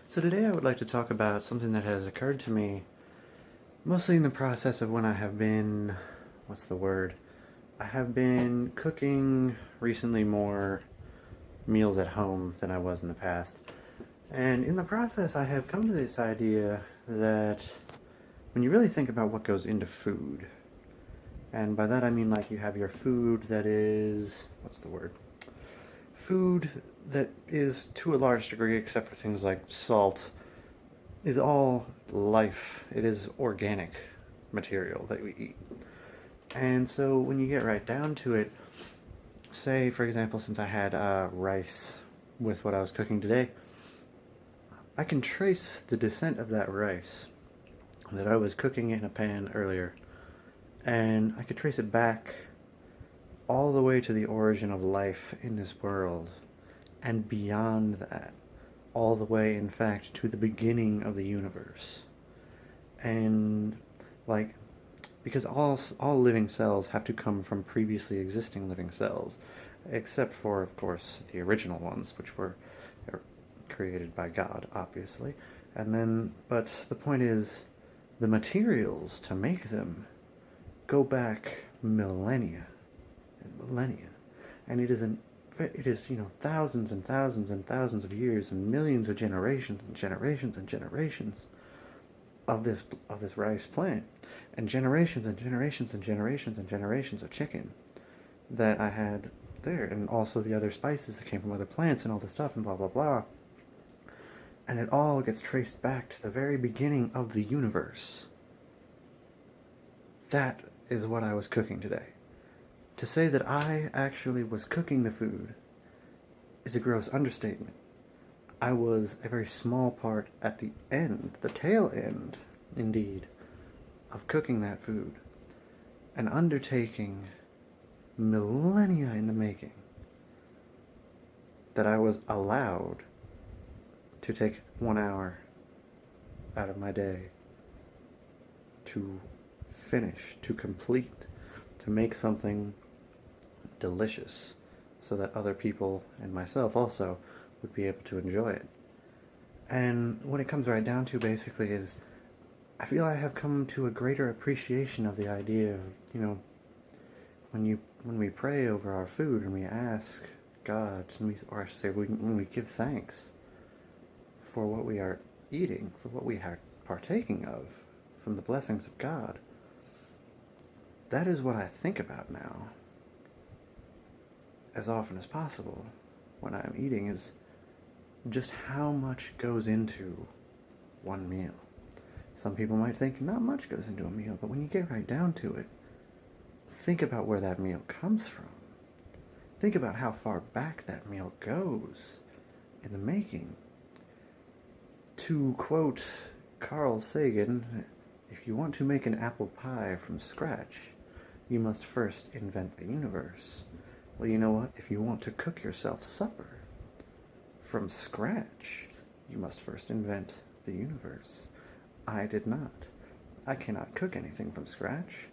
So today I would like to talk about something that has occurred to me mostly in the process of when I have been, what's the word? I have been cooking recently more meals at home than I was in the past. And in the process I have come to this idea that when you really think about what goes into food, and by that I mean like you have your food that is, what's the word? Food that is, to a large degree, except for things like salt, is all life. It is organic material that we eat. And so when you get right down to it, say, for example, since I had rice with what I was cooking today, I can trace the descent of that rice that I was cooking in a pan earlier, and I could trace it back all the way to the origin of life in this world, and beyond that, all the way, in fact, to the beginning of the universe. And, like, because all living cells have to come from previously existing living cells, except for, of course, the original ones, which were created by God, obviously. And then, but the point is, the materials to make them go back millennia and millennia, and it is, thousands and thousands and thousands of years and millions of generations and generations and generations of this rice plant, and generations and generations and generations and generations of chicken that I had there, and also the other spices that came from other plants and all this stuff and blah blah blah. And it all gets traced back to the very beginning of the universe. That is what I was cooking today. To say that I actually was cooking the food is a gross understatement. I was a very small part at the end, the tail end, indeed, of cooking that food. An undertaking millennia in the making that I was allowed to take 1 hour out of my day to finish, to complete, to make something delicious so that other people and myself also would be able to enjoy it. And what it comes right down to basically is I feel I have come to a greater appreciation of the idea of, when we pray over our food and we ask God, or I should say when we give thanks for what we are eating, for what we are partaking of, from the blessings of God, that is what I think about now as often as possible when I'm eating, is just how much goes into one meal. Some people might think not much goes into a meal, but when you get right down to it, think about where that meal comes from. Think about how far back that meal goes in the making. To quote Carl Sagan, if you want to make an apple pie from scratch, you must first invent the universe. Well, you know what? If you want to cook yourself supper from scratch, you must first invent the universe. I did not. I cannot cook anything from scratch,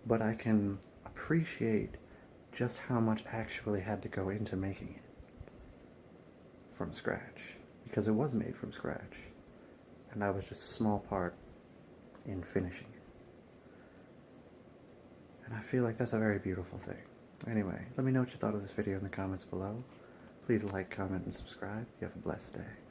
but I can appreciate just how much actually had to go into making it from scratch, because it was made from scratch, and I was just a small part in finishing it. And I feel like that's a very beautiful thing. Anyway, let me know what you thought of this video in the comments below. Please like, comment, and subscribe. You have a blessed day.